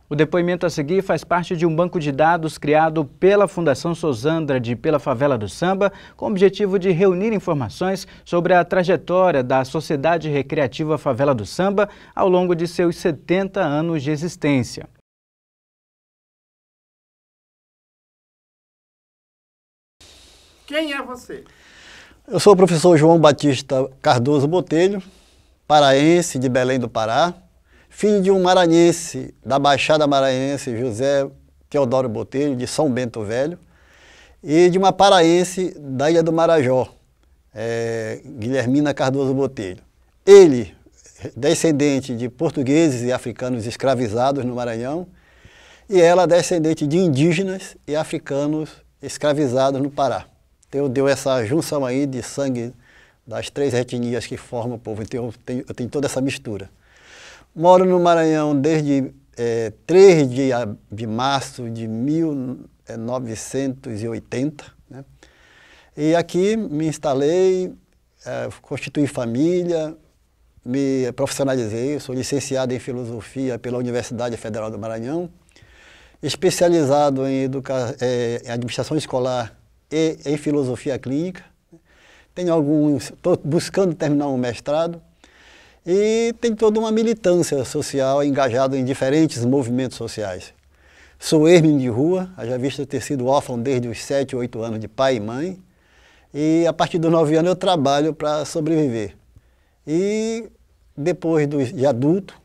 O depoimento a seguir faz parte de um banco de dados criado pela Fundação Sozandrade pela Favela do Samba, com o objetivo de reunir informações sobre a trajetória da Sociedade Recreativa Favela do Samba ao longo de seus 70 anos de existência. Quem é você? Eu sou o professor João Batista Cardoso Botelho, paraense de Belém do Pará, filho de um maranhense da Baixada Maranhense, José Teodoro Botelho, de São Bento Velho, e de uma paraense da Ilha do Marajó, Guilhermina Cardoso Botelho. Ele, descendente de portugueses e africanos escravizados no Maranhão, e ela, descendente de indígenas e africanos escravizados no Pará. Então, deu essa junção aí de sangue das três etnias que formam o povo. Então, eu tenho toda essa mistura. Moro no Maranhão desde 3 de março de 1980. Né? E aqui me instalei, constituí família, me profissionalizei. Sou licenciado em Filosofia pela Universidade Federal do Maranhão, especializado em Administração Escolar e em Filosofia Clínica. Estou buscando terminar um mestrado. E tem toda uma militância social engajada em diferentes movimentos sociais. Sou ex-menino de rua, haja vista ter sido órfão desde os 7, 8 anos de pai e mãe. E a partir dos 9 anos eu trabalho para sobreviver. E depois de adulto,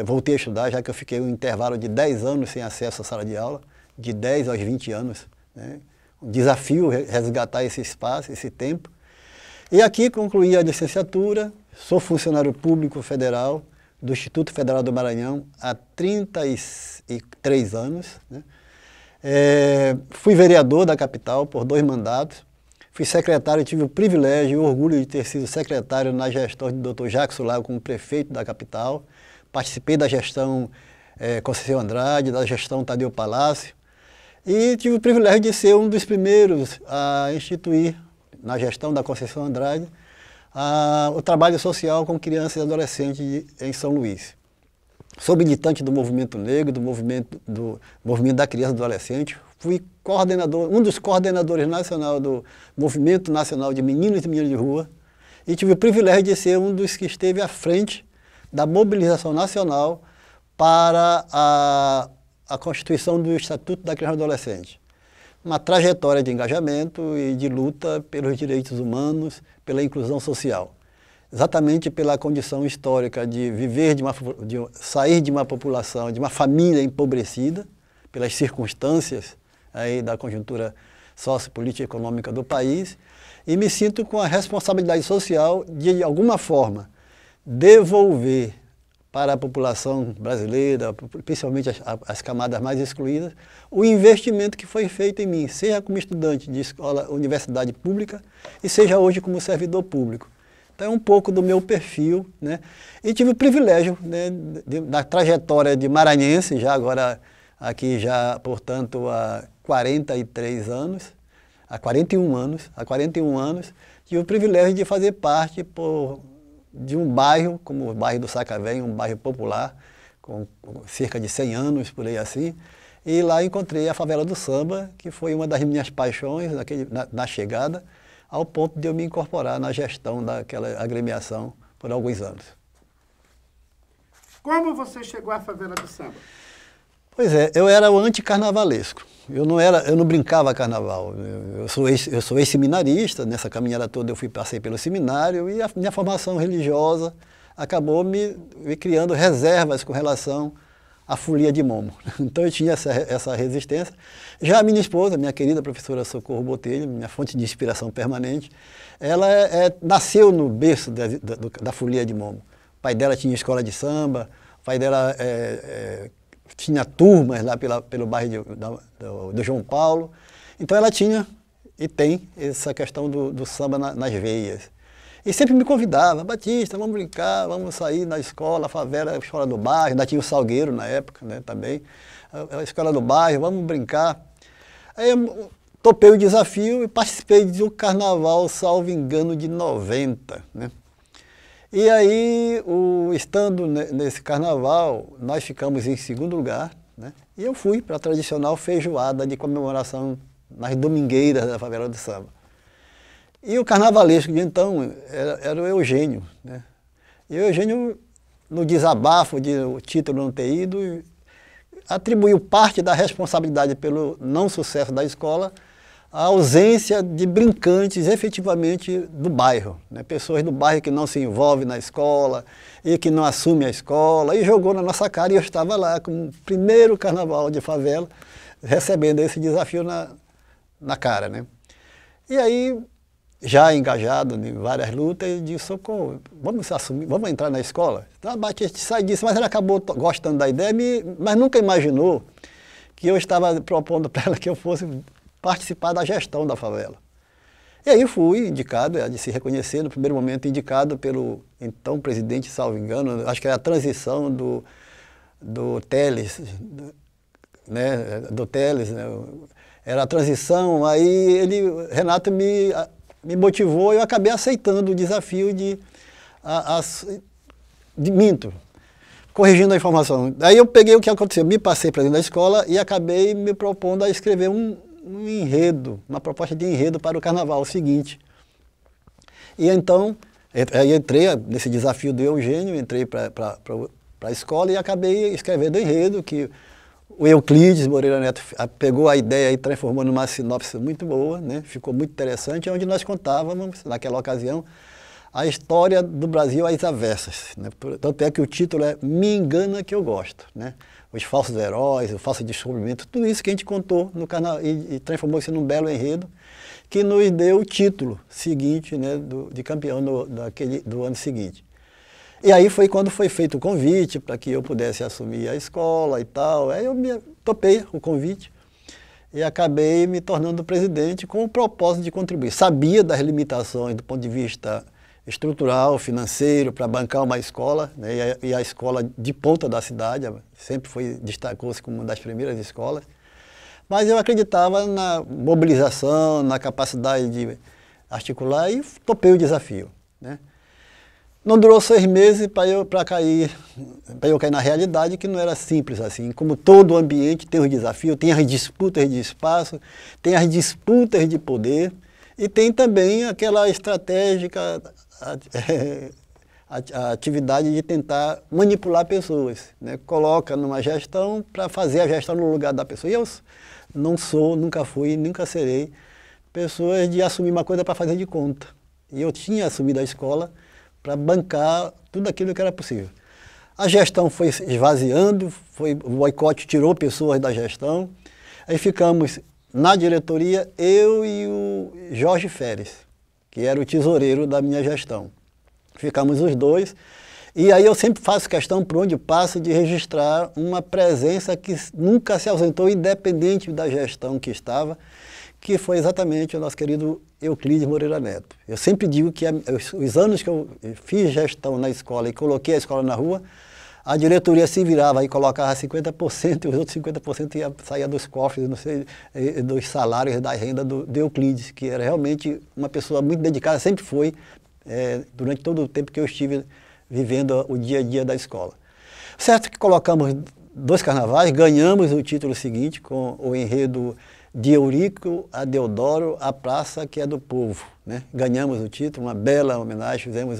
voltei a estudar, já que eu fiquei um intervalo de 10 anos sem acesso à sala de aula, de 10 aos 20 anos. Né? Um desafio resgatar esse espaço, esse tempo. E aqui concluí a licenciatura. Sou funcionário público federal do Instituto Federal do Maranhão há 33 anos. Né? Fui vereador da capital por 2 mandatos. Fui secretário, tive o privilégio e o orgulho de ter sido secretário na gestão do Dr. Jackson Lago como prefeito da capital. Participei da gestão Conceição Andrade, da gestão Tadeu Palácio. E tive o privilégio de ser um dos primeiros a instituir, na gestão da Conceição Andrade, o trabalho social com crianças e adolescentes em São Luís. Sou militante do movimento negro, do movimento da criança e do adolescente. Fui coordenador, um dos coordenadores nacional do Movimento Nacional de Meninos e Meninas de Rua e tive o privilégio de ser um dos que esteve à frente da mobilização nacional para a constituição do Estatuto da Criança e do Adolescente. Uma trajetória de engajamento e de luta pelos direitos humanos, pela inclusão social. Exatamente pela condição histórica de viver, sair de uma população, de uma família empobrecida, pelas circunstâncias aí da conjuntura sociopolítica e econômica do país, e me sinto com a responsabilidade social de alguma forma, devolver para a população brasileira, principalmente as camadas mais excluídas, o investimento que foi feito em mim, seja como estudante de escola, universidade pública, e seja hoje como servidor público. Então é um pouco do meu perfil, né? E tive o privilégio, né, da trajetória de maranhense, já agora aqui já, portanto, há 41 anos, tive o privilégio de fazer parte de um bairro, como o bairro do Sacavém, um bairro popular, com cerca de 100 anos, por aí assim, e lá encontrei a Favela do Samba, que foi uma das minhas paixões na chegada, ao ponto de eu me incorporar na gestão daquela agremiação por alguns anos. Como você chegou à Favela do Samba? Pois é, eu era o anticarnavalesco. Eu não brincava carnaval. Eu sou ex-seminarista, nessa caminhada toda passei pelo seminário e a minha formação religiosa acabou me criando reservas com relação à folia de Momo. Então eu tinha essa resistência. Já a minha esposa, minha querida professora Socorro Botelho, minha fonte de inspiração permanente, ela nasceu no berço da folia de Momo. O pai dela tinha escola de samba, o pai dela tinha turmas lá pelo bairro do João Paulo. Então ela tinha e tem essa questão do samba nas veias. E sempre me convidava: Batista, vamos brincar, vamos sair na escola, a favela, a escola do bairro, ainda tinha o Salgueiro na época, né, também, a escola do bairro, vamos brincar. Aí eu topei o desafio e participei do carnaval, salvo engano, de 90, né? E aí, estando nesse carnaval, nós ficamos em segundo lugar, né? E eu fui para a tradicional feijoada de comemoração nas domingueiras da favela do Samba. E o carnavalesco de então era o Eugênio, né? E o Eugênio, no desabafo de o título não ter ido, atribuiu parte da responsabilidade pelo não sucesso da escola à ausência de brincantes efetivamente do bairro, né? Pessoas do bairro que não se envolvem na escola e que não assumem a escola, e jogou na nossa cara, e eu estava lá com o primeiro carnaval de favela, recebendo esse desafio na cara, né? E aí, já engajado em várias lutas, eu disse: socorro, vamos assumir, vamos entrar na escola? Então a Batista sai disso, mas ela acabou gostando da ideia, mas nunca imaginou que eu estava propondo para ela que eu fosse participar da gestão da favela. E aí fui indicado, é de se reconhecer, no primeiro momento indicado pelo então presidente, salvo engano, acho que era a transição do Teles, né, era a transição, aí Renato me motivou e eu acabei aceitando o desafio corrigindo a informação. Aí eu peguei o que aconteceu, me passei para dentro da escola e acabei me propondo a escrever um enredo, uma proposta de enredo para o carnaval seguinte. E então, aí entrei nesse desafio do Eugênio, entrei para a escola e acabei escrevendo o enredo, que o Euclides Moreira Neto pegou a ideia e transformou numa sinopse muito boa, né? Ficou muito interessante, onde nós contávamos, naquela ocasião, a história do Brasil às avessas, né? Tanto é que o título é Me Engana Que Eu Gosto, né? Os falsos heróis, o falso descobrimento, tudo isso que a gente contou no canal e transformou isso num belo enredo, que nos deu o título seguinte, né, de campeão do ano seguinte. E aí foi quando foi feito o convite para que eu pudesse assumir a escola e tal. Aí eu topei o convite e acabei me tornando presidente com o propósito de contribuir. Sabia das limitações do ponto de vista estrutural, financeiro, para bancar uma escola, né? E a escola de ponta da cidade sempre destacou-se como uma das primeiras escolas. Mas eu acreditava na mobilização, na capacidade de articular e topei o desafio, né? Não durou 6 meses para eu cair na realidade, que não era simples assim. Como todo ambiente tem os desafios, tem as disputas de espaço, tem as disputas de poder e tem também aquela estratégica a atividade de tentar manipular pessoas, né? Coloca numa gestão para fazer a gestão no lugar da pessoa. E eu não sou, nunca fui, nunca serei pessoas de assumir uma coisa para fazer de conta. E eu tinha assumido a escola para bancar tudo aquilo que era possível. A gestão foi esvaziando, o boicote tirou pessoas da gestão, aí ficamos na diretoria, eu e o Jorge Feres, que era o tesoureiro da minha gestão. Ficamos os dois, e aí eu sempre faço questão, por onde passo, de registrar uma presença que nunca se ausentou, independente da gestão que estava, que foi exatamente o nosso querido Euclides Moreira Neto. Eu sempre digo que os anos que eu fiz gestão na escola e coloquei a escola na rua, a diretoria se virava e colocava 50% e os outros 50% saía dos cofres, não sei, dos salários, da renda do Euclides, que era realmente uma pessoa muito dedicada, sempre foi, durante todo o tempo que eu estive vivendo o dia a dia da escola. Certo que colocamos 2 carnavais, ganhamos o título seguinte com o enredo de Eurico a Deodoro, a praça que é do povo, né? Ganhamos o título, uma bela homenagem, fizemos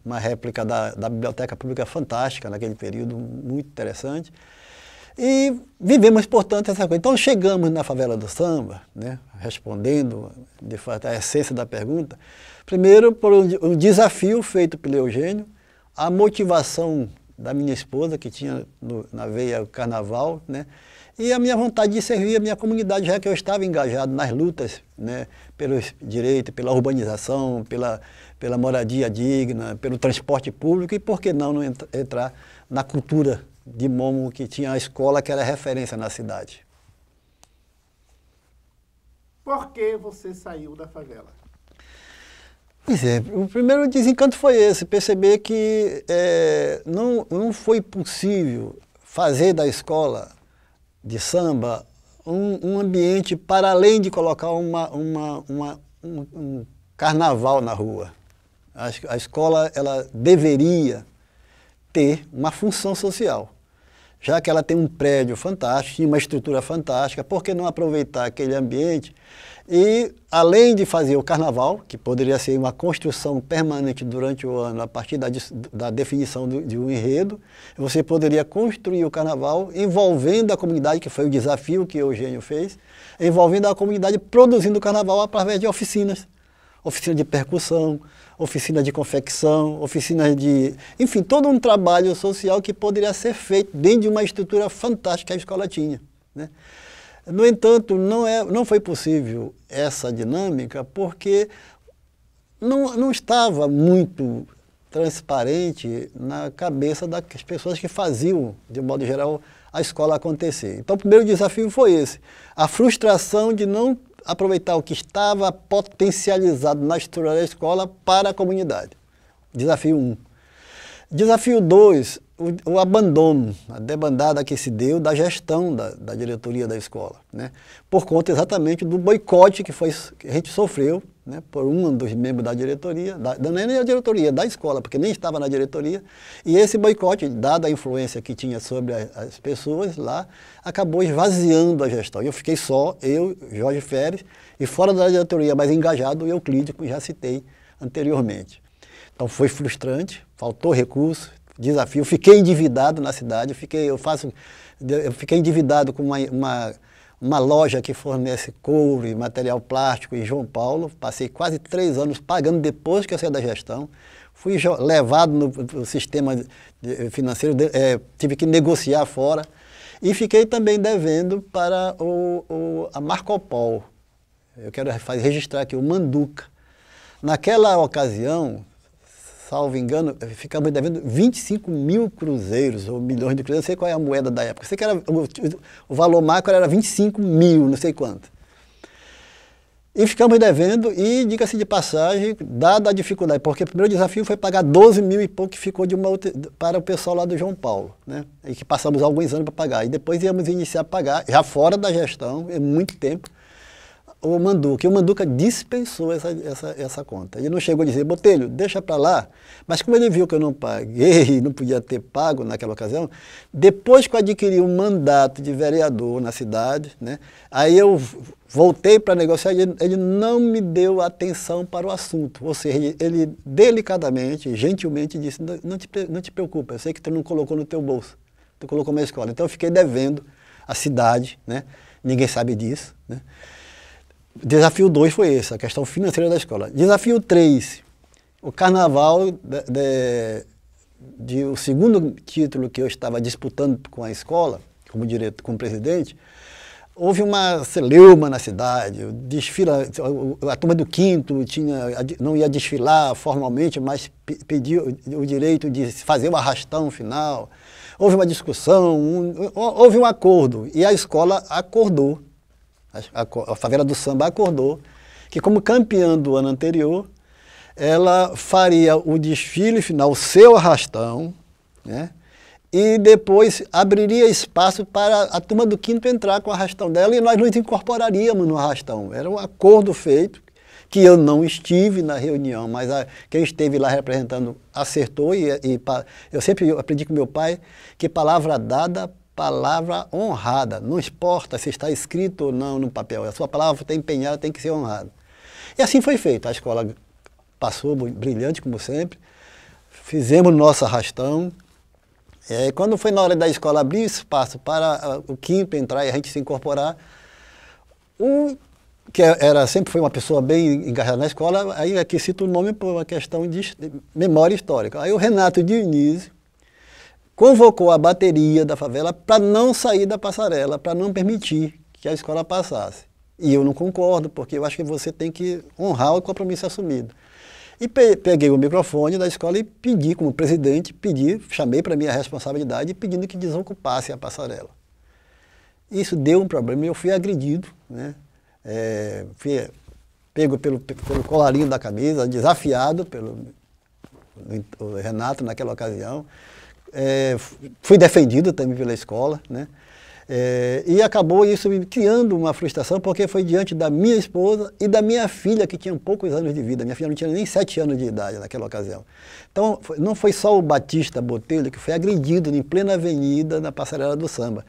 uma réplica da Biblioteca Pública fantástica naquele período, muito interessante. E vivemos, portanto, essa coisa. Então chegamos na favela do Samba, né? Respondendo, de fato, a essência da pergunta, primeiro por um desafio feito pelo Eugênio, a motivação da minha esposa, que tinha na veia o carnaval, né? E a minha vontade de servir a minha comunidade, já que eu estava engajado nas lutas, né, pelos direitos, pela urbanização, pela moradia digna, pelo transporte público, e por que não entrar na cultura de Momo, que tinha a escola que era referência na cidade. Por que você saiu da favela? Pois é, o primeiro desencanto foi esse, perceber que não foi possível fazer da escola de samba um ambiente para além de colocar um carnaval na rua. A escola ela deveria ter uma função social. Já que ela tem um prédio fantástico, tinha uma estrutura fantástica, por que não aproveitar aquele ambiente e, além de fazer o carnaval, que poderia ser uma construção permanente durante o ano, a partir da definição de um enredo, você poderia construir o carnaval envolvendo a comunidade, que foi o desafio que o Eugênio fez, envolvendo a comunidade produzindo o carnaval através de oficinas. Oficina de percussão, oficina de confecção, oficinas de... Enfim, todo um trabalho social que poderia ser feito dentro de uma estrutura fantástica que a escola tinha, né? No entanto, não foi possível essa dinâmica porque não estava muito transparente na cabeça das pessoas que faziam, de modo geral, a escola acontecer. Então, o primeiro desafio foi esse, a frustração de não aproveitar o que estava potencializado na estrutura da escola para a comunidade. Desafio 1. Desafio 2, o abandono, a debandada que se deu da gestão da diretoria da escola, né? Por conta exatamente do boicote que a gente sofreu, né, por um dos membros da diretoria, não é nem a diretoria, da escola, porque nem estava na diretoria, e esse boicote, dada a influência que tinha sobre as pessoas lá, acabou esvaziando a gestão. Eu fiquei só, eu, Jorge Feres, e fora da diretoria, mais engajado, o Euclides, como já citei anteriormente. Então foi frustrante, faltou recurso, desafio, fiquei endividado na cidade, eu fiquei endividado com uma loja que fornece couro e material plástico em João Paulo, passei quase 3 anos pagando depois que eu saí da gestão, fui levado no sistema financeiro, tive que negociar fora e fiquei também devendo para a Marco Polo. Eu quero registrar aqui o Manduca. Naquela ocasião, salvo engano, ficamos devendo 25 mil cruzeiros, ou milhões de cruzeiros, não sei qual é a moeda da época. Sei que o valor macro era 25 mil, não sei quanto. E ficamos devendo, e diga-se de passagem, dada a dificuldade, porque o primeiro desafio foi pagar 12 mil e pouco que ficou para o pessoal lá do João Paulo, né? E que passamos alguns anos para pagar. E depois íamos iniciar a pagar, já fora da gestão, em muito tempo, o Manduca. E o Manduca dispensou essa conta. Ele não chegou a dizer, Botelho, deixa para lá. Mas como ele viu que eu não paguei, não podia ter pago naquela ocasião, depois que eu adquiri um mandato de vereador na cidade, né, aí eu voltei para negociar e ele não me deu atenção para o assunto. Ou seja, ele delicadamente, gentilmente disse, não te preocupa, eu sei que tu não colocou no teu bolso, tu colocou na escola. Então eu fiquei devendo a cidade, né, ninguém sabe disso, né. Desafio 2 foi esse, a questão financeira da escola. Desafio 3, o carnaval, o segundo título que eu estava disputando com a escola, como presidente, houve uma celeuma na cidade, a turma do quinto não ia desfilar formalmente, mas pediu o direito de fazer o arrastão final. Houve uma discussão, houve um acordo, e a escola acordou. A Favela do Samba acordou que, como campeã do ano anterior, ela faria o desfile final, o seu arrastão, né? E depois abriria espaço para a turma do quinto entrar com o arrastão dela e nós nos incorporaríamos no arrastão. Era um acordo feito, que eu não estive na reunião, mas quem esteve lá representando acertou, e eu sempre aprendi com meu pai que palavra dada, palavra honrada, não importa se está escrito ou não no papel, a sua palavra está empenhada, tem que ser honrada. E assim foi feito, a escola passou brilhante, como sempre, fizemos nosso arrastão, e quando foi na hora da escola abrir espaço para o quinto entrar e a gente se incorporar, que sempre foi uma pessoa bem engajada na escola, aí aqui cito o nome por uma questão de memória histórica, aí o Renato Dionísio convocou a bateria da favela para não sair da passarela, para não permitir que a escola passasse. E eu não concordo, porque eu acho que você tem que honrar o compromisso assumido. E peguei o microfone da escola e pedi, como presidente, chamei para minha responsabilidade, pedindo que desocupasse a passarela. Isso deu um problema, eu fui agredido, né? Fui pego pelo colarinho da camisa, desafiado pelo Renato naquela ocasião. Fui defendido também pela escola, né? E acabou isso me criando uma frustração, porque foi diante da minha esposa e da minha filha, que tinha poucos anos de vida. Minha filha não tinha nem 7 anos de idade naquela ocasião. Então, não foi só o Batista Botelho que foi agredido em plena avenida, na Passarela do Samba.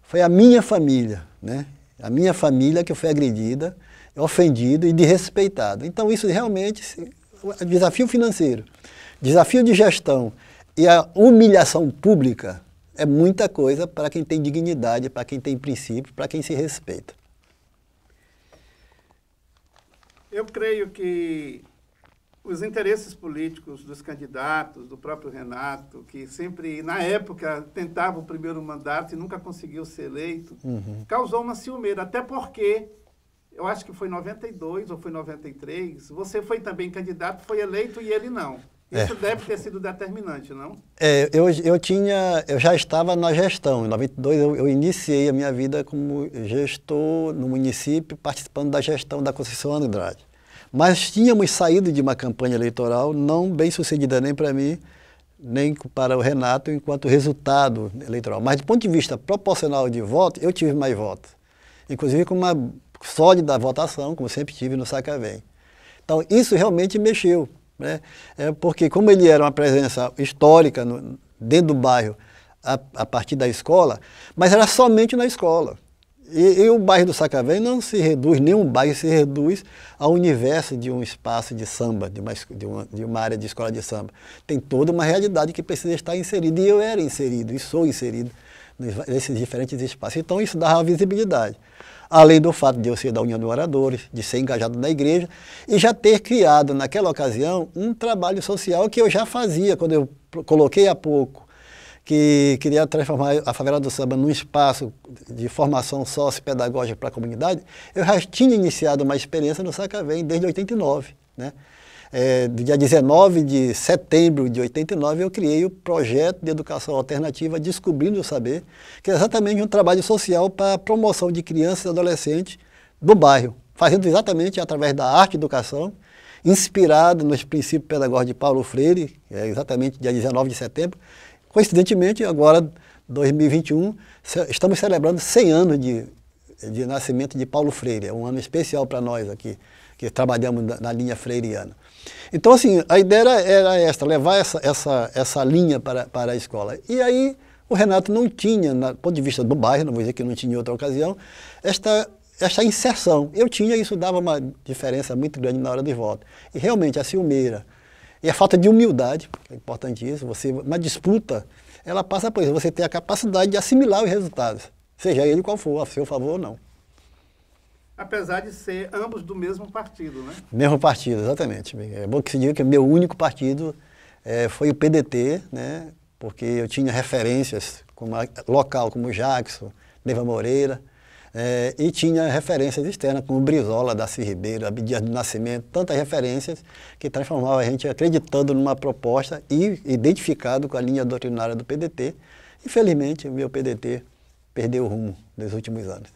Foi a minha família, né? A minha família que foi agredida, ofendida e desrespeitada. Então, isso realmente, desafio financeiro, desafio de gestão e a humilhação pública é muita coisa para quem tem dignidade, para quem tem princípio, para quem se respeita. Eu creio que os interesses políticos dos candidatos, do próprio Renato, que sempre, na época, tentava o primeiro mandato e nunca conseguiu ser eleito, causou uma ciumeira, até porque, eu acho que foi em 92 ou foi em 93, você foi também candidato, foi eleito e ele não. Isso deve ter sido determinante, não? Eu já estava na gestão. Em 92 eu iniciei a minha vida como gestor no município, participando da gestão da Conceição Andrade. Mas tínhamos saído de uma campanha eleitoral não bem sucedida nem para mim, nem para o Renato, enquanto resultado eleitoral. Mas do ponto de vista proporcional de voto, eu tive mais votos. Inclusive com uma sólida votação, como sempre tive no Sacavém. Então isso realmente mexeu. Né? Porque como ele era uma presença histórica dentro do bairro a partir da escola, mas era somente na escola. E o bairro do Sacavém não se reduz, nenhum bairro se reduz ao universo de um espaço de samba, de uma área de escola de samba. Tem toda uma realidade que precisa estar inserida, e eu era inserido, e sou inserido nesses diferentes espaços. Então isso dava visibilidade. Além do fato de eu ser da União de Oradores, de ser engajado na igreja, e já ter criado, naquela ocasião, um trabalho social que eu já fazia, quando eu coloquei há pouco, que queria transformar a Favela do Samba num espaço de formação sociopedagógica para a comunidade, eu já tinha iniciado uma experiência no Sacavém desde 89, né? Do dia 19 de setembro de 89, eu criei o projeto de educação alternativa Descobrindo o Saber, que é exatamente um trabalho social para a promoção de crianças e adolescentes do bairro, fazendo exatamente através da arte e educação, inspirado nos princípios pedagógicos de Paulo Freire, exatamente dia 19 de setembro. Coincidentemente, agora, 2021, estamos celebrando 100 anos de nascimento de Paulo Freire. É um ano especial para nós aqui, que trabalhamos na linha freiriana. Então, assim, a ideia era esta, levar essa linha para a escola. E aí, o Renato não tinha, do ponto de vista do bairro, não vou dizer que não tinha em outra ocasião, esta inserção. Eu tinha, isso dava uma diferença muito grande na hora de voto. E realmente, a ciumeira e a falta de humildade, que é importantíssimo, uma disputa, ela passa por isso, você ter a capacidade de assimilar os resultados, seja ele qual for, a seu favor ou não. Apesar de ser ambos do mesmo partido, né? Mesmo partido, exatamente. É bom que se diga que o meu único partido foi o PDT, né? Porque eu tinha referências local como Jackson, Neiva Moreira, e tinha referências externas como Brizola, Darcy Ribeiro, Abdias do Nascimento, tantas referências que transformavam a gente acreditando numa proposta e identificado com a linha doutrinária do PDT. Infelizmente, o meu PDT perdeu o rumo nos últimos anos.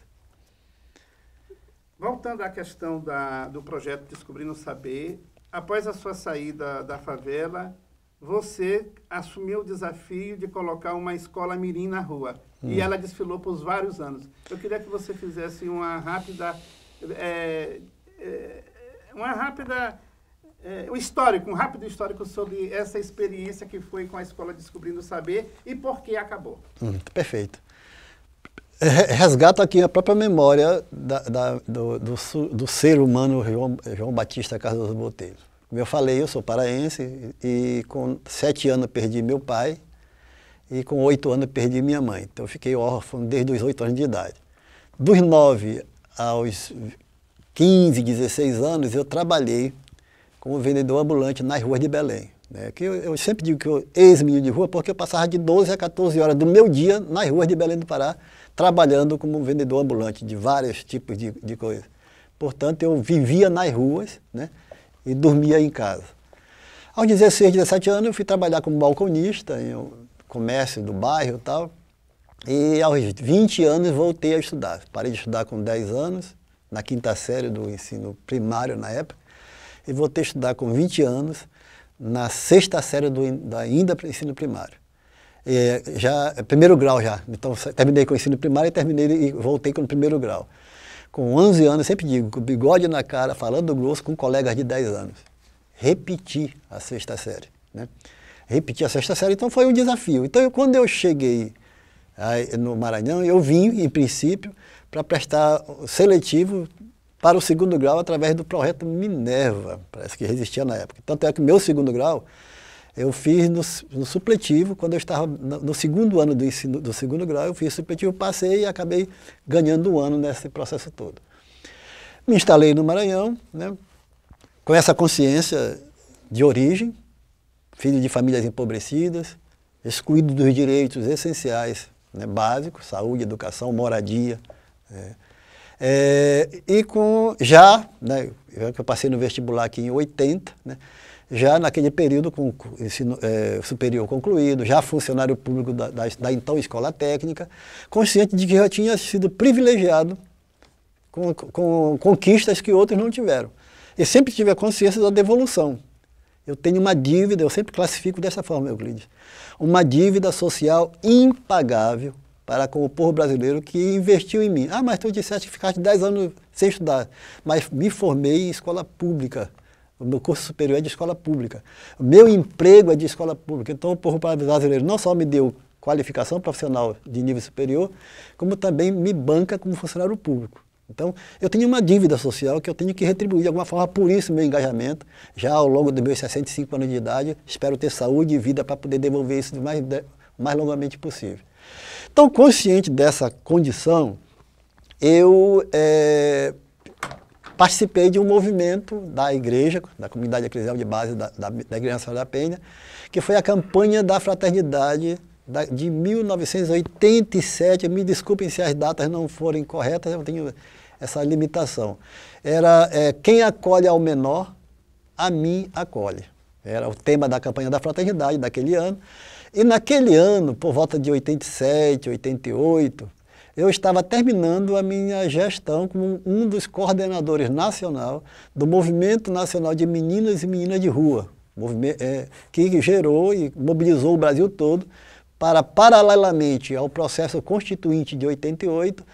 Voltando à questão do projeto Descobrindo o Saber, após a sua saída da favela, você assumiu o desafio de colocar uma escola mirim na rua. E ela desfilou por vários anos. Eu queria que você fizesse um rápido histórico sobre essa experiência que foi com a escola Descobrindo o Saber e por que acabou. Perfeito. Resgato aqui a própria memória do ser humano João Batista Cardoso Botelho. Como eu falei, eu sou paraense e com 7 anos perdi meu pai e com 8 anos perdi minha mãe. Então eu fiquei órfão desde os 8 anos de idade. Dos 9 aos 15, 16 anos eu trabalhei como vendedor ambulante nas ruas de Belém. Que eu sempre digo que eu ex-menino de rua porque eu passava de 12 a 14 horas do meu dia nas ruas de Belém do Pará, trabalhando como vendedor ambulante de vários tipos de coisas. Portanto, eu vivia nas ruas, né, e dormia em casa. Aos 16, 17 anos, eu fui trabalhar como balconista em um comércio do bairro e tal. E aos 20 anos voltei a estudar. Parei de estudar com 10 anos, na 5ª série do ensino primário na época, e voltei a estudar com 20 anos, na 6ª série ainda ensino primário. já primeiro grau já. Então, terminei com o ensino primário e terminei e voltei com o primeiro grau. Com 11 anos, sempre digo, com o bigode na cara, falando grosso com colegas de 10 anos. Repeti a 6ª série, né? Repeti a 6ª série, então foi um desafio. Então, quando eu cheguei no Maranhão, eu vim, em princípio, para prestar seletivo para o 2º grau através do projeto Minerva, parece que existia na época. Tanto é que o meu 2º grau eu fiz no supletivo, quando eu estava no 2º ano do 2º grau, eu fiz supletivo, passei e acabei ganhando um ano nesse processo todo. Me instalei no Maranhão, né, com essa consciência de origem, filho de famílias empobrecidas, excluído dos direitos essenciais, né, básicos, saúde, educação, moradia. E né, eu passei no vestibular aqui em 80, né, já naquele período com o ensino superior concluído, já funcionário público da então escola técnica, consciente de que eu tinha sido privilegiado com conquistas que outros não tiveram. E sempre tive a consciência da devolução. Eu tenho uma dívida, eu sempre classifico dessa forma, Euclides, uma dívida social impagável para com o povo brasileiro que investiu em mim. Ah, mas tu disseste que ficaste 10 anos sem estudar, mas me formei em escola pública. O meu curso superior é de escola pública. O meu emprego é de escola pública. Então, o povo brasileiro não só me deu qualificação profissional de nível superior, como também me banca como funcionário público. Então, eu tenho uma dívida social que eu tenho que retribuir de alguma forma, por isso meu engajamento, já ao longo dos meus 65 anos de idade, espero ter saúde e vida para poder devolver isso o mais longamente possível. Então, consciente dessa condição, eu participei de um movimento da igreja, da comunidade eclesial de base da Igreja Nacional da Penha, que foi a campanha da fraternidade de 1987, me desculpem se as datas não forem corretas, eu tenho essa limitação. Era quem acolhe ao menor, a mim acolhe. Era o tema da campanha da fraternidade daquele ano. E naquele ano, por volta de 87, 88, eu estava terminando a minha gestão como um dos coordenadores nacional do Movimento Nacional de Meninas e Meninas de Rua, que gerou e mobilizou o Brasil todo para, paralelamente ao processo constituinte de 88,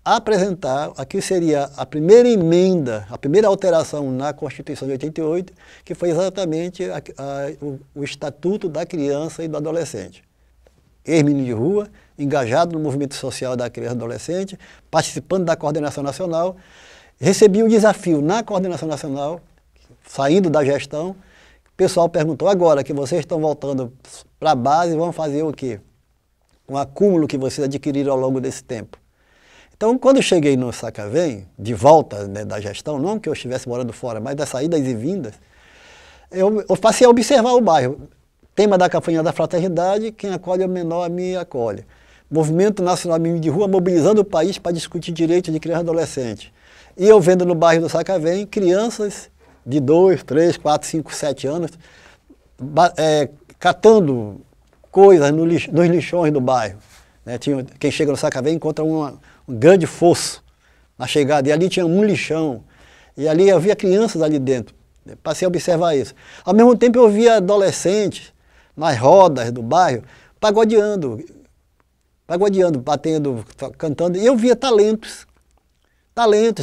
apresentar a que seria a primeira emenda, a primeira alteração na Constituição de 88, que foi exatamente o Estatuto da Criança e do Adolescente. Ex-menino de rua, engajado no movimento social da criança e do adolescente, participando da coordenação nacional, recebi um desafio na coordenação nacional, saindo da gestão, o pessoal perguntou, agora que vocês estão voltando para a base, vão fazer o quê? Um acúmulo que vocês adquiriram ao longo desse tempo. Então, quando eu cheguei no Sacavém, de volta, né, da gestão, não que eu estivesse morando fora, mas das saídas e vindas, eu passei a observar o bairro. Tema da campanha da fraternidade, quem acolhe o menor, a mim acolhe. Movimento Nacional Menino de Rua mobilizando o país para discutir direitos de criança e adolescente. E eu vendo no bairro do Sacavém crianças de 2, 3, 4, 5, 7 anos catando coisas nos lixões do bairro. Né? Quem chega no Sacavém encontra um grande fosso na chegada, e ali tinha um lixão, e ali havia crianças ali dentro. Passei a observar isso. Ao mesmo tempo eu via adolescentes nas rodas do bairro, pagodeando, batendo, cantando, e eu via talentos,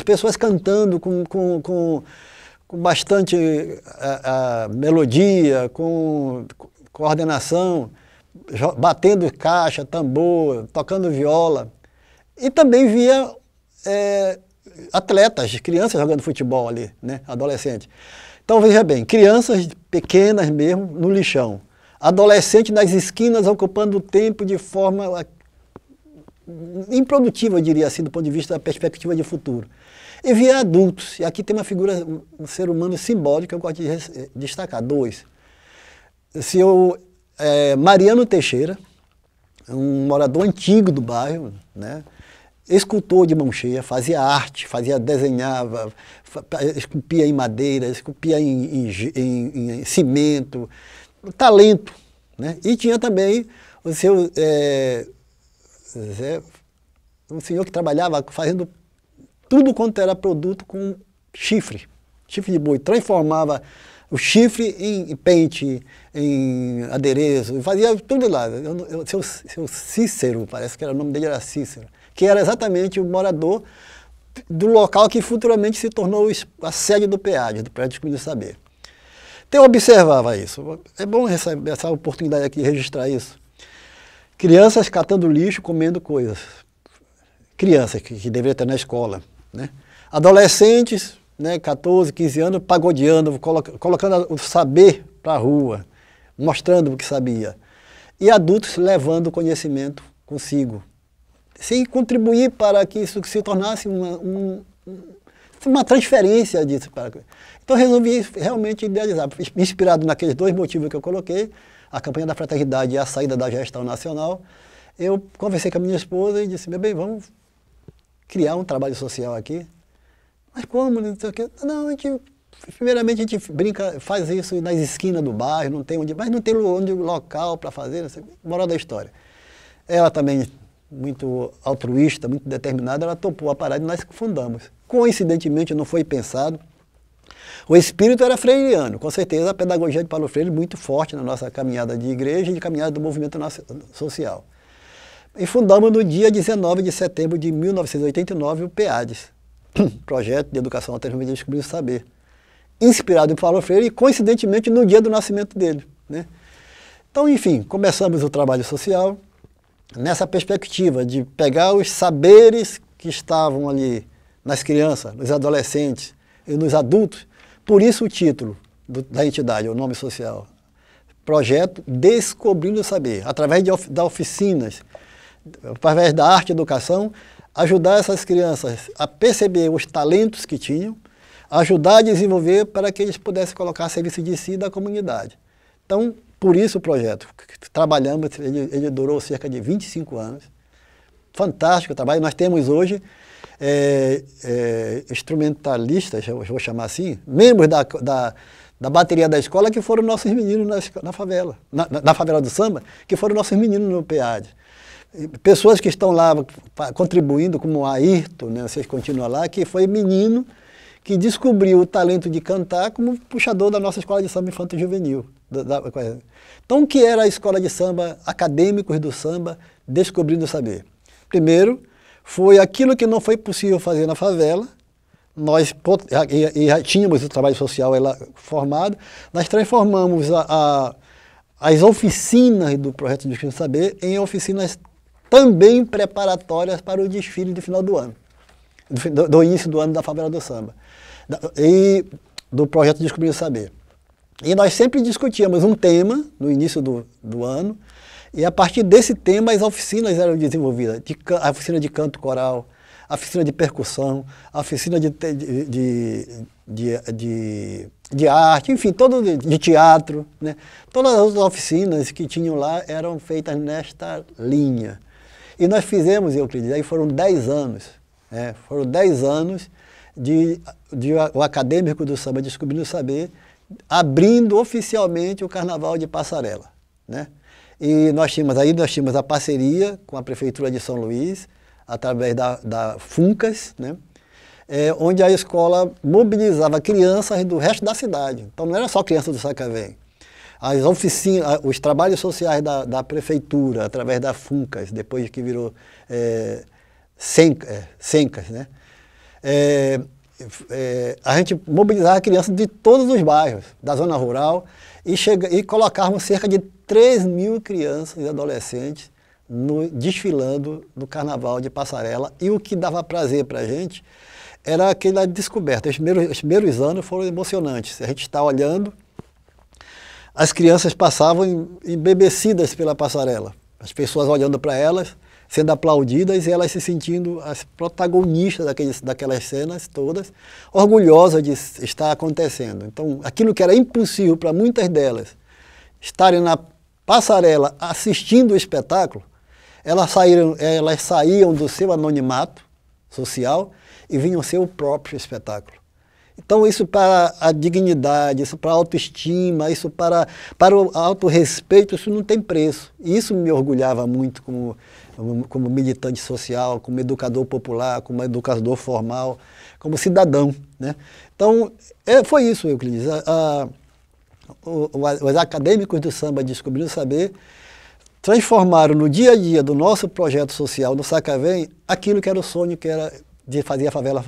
pessoas cantando com bastante melodia, com coordenação, batendo caixa, tambor, tocando viola. E também via atletas, crianças jogando futebol ali, né, adolescentes. Então veja bem, crianças pequenas mesmo no lixão, adolescentes nas esquinas ocupando o tempo de forma improdutiva, eu diria assim, do ponto de vista da perspectiva de futuro. E via adultos, e aqui tem uma figura, um ser humano simbólico que eu gosto de destacar, dois. Mariano Teixeira, um morador antigo do bairro, né? Escultor de mão cheia, fazia arte, desenhava, esculpia em madeira, esculpia em cimento, talento, né? E tinha também o seu um senhor que trabalhava fazendo tudo quanto era produto com chifre de boi, transformava o chifre em pente, em adereço, fazia tudo lá. Seu Cícero, parece que era, o nome dele era Cícero, que era exatamente o morador do local que futuramente se tornou a sede do PEAD, do Prédio de Descobrir Saber. Então eu observava isso. É bom essa oportunidade aqui de registrar isso. Crianças catando lixo, comendo coisas. Crianças que deveriam estar na escola, né? Adolescentes, né, 14, 15 anos, pagodeando, colocando o saber para a rua, mostrando o que sabia. E adultos levando o conhecimento consigo, sem contribuir para que isso se tornasse uma transferência disso. Então resolvi realmente idealizar, inspirado naqueles dois motivos que eu coloquei, a campanha da fraternidade e a saída da gestão nacional. Eu conversei com a minha esposa e disse, meu bem, vamos criar um trabalho social aqui. Mas como? Não sei o quê. Não, primeiramente a gente brinca, faz isso nas esquinas do bairro, não tem onde, mas não tem local para fazer, não sei, moral da história. Ela também, muito altruísta, muito determinada, ela topou a parada e nós fundamos. Coincidentemente, não foi pensado. O espírito era freiriano, com certeza a pedagogia de Paulo Freire muito forte na nossa caminhada de igreja e de caminhada do movimento social. E fundamos no dia 19 de setembro de 1989 o PEADES, Projeto de Educação Alternativa de Descobrir o Saber, inspirado em Paulo Freire e coincidentemente no dia do nascimento dele, né? Então, enfim, começamos o trabalho social nessa perspectiva de pegar os saberes que estavam ali nas crianças, nos adolescentes e nos adultos. Por isso o título da entidade, o nome social, Projeto Descobrindo o Saber, através de oficinas, através da arte e educação, ajudar essas crianças a perceber os talentos que tinham, ajudar a desenvolver para que eles pudessem colocar a serviço de si e da comunidade. Então, por isso o projeto. Trabalhamos, ele durou cerca de 25 anos. Fantástico o trabalho. Nós temos hoje instrumentalistas, eu vou chamar assim, membros da bateria da escola que foram nossos meninos na favela, na favela do samba, que foram nossos meninos no PEAD. Pessoas que estão lá contribuindo, como o Ayrton, né, vocês continuam lá, que foi menino que descobriu o talento de cantar como puxador da nossa escola de samba infanto-juvenil. Então, o que era a escola de samba, acadêmicos do samba, descobrindo o saber? Primeiro, foi aquilo que não foi possível fazer na favela, nós já tínhamos o trabalho social formado, nós transformamos as oficinas do Projeto de Descobrir o Saber em oficinas também preparatórias para o desfile de final do ano, do início do ano da favela do samba, e do Projeto de Descobrir o Saber. E nós sempre discutíamos um tema no início do ano, e a partir desse tema as oficinas eram desenvolvidas, a oficina de canto coral, a oficina de percussão, a oficina de arte, enfim, de teatro, né? Todas as oficinas que tinham lá eram feitas nesta linha. E nós fizemos, Euclides, aí foram 10 anos, né? Foram 10 anos de o acadêmico do samba Descobrindo o Saber, abrindo oficialmente o Carnaval de Passarela, né? E nós tínhamos a parceria com a Prefeitura de São Luís, através da FUNCAS, né? Onde a escola mobilizava crianças do resto da cidade. Então não era só crianças do Sacavém. As oficinas, os trabalhos sociais da Prefeitura, através da FUNCAS, depois que virou SENCAS, né? A gente mobilizava crianças de todos os bairros da zona rural e colocávamos cerca de 3.000 crianças e adolescentes desfilando no Carnaval de Passarela. E o que dava prazer para a gente era aquela descoberta. Os primeiros anos foram emocionantes. A gente está olhando, as crianças passavam embebecidas pela passarela. As pessoas olhando para elas, sendo aplaudidas e elas se sentindo as protagonistas daquelas cenas todas, orgulhosas de estar acontecendo. Então, aquilo que era impossível para muitas delas, estarem na passarela assistindo o espetáculo, elas saíam do seu anonimato social e vinham ser o próprio espetáculo. Então, isso para a dignidade, isso para a autoestima, isso para o autorrespeito, isso não tem preço. E isso me orgulhava muito como militante social, como educador popular, como educador formal, como cidadão, né? Então, foi isso, Euclides. os acadêmicos do samba Descobrindo o Saber transformaram no dia a dia do nosso projeto social no Sacavém aquilo que era o sonho, que era de fazer a favela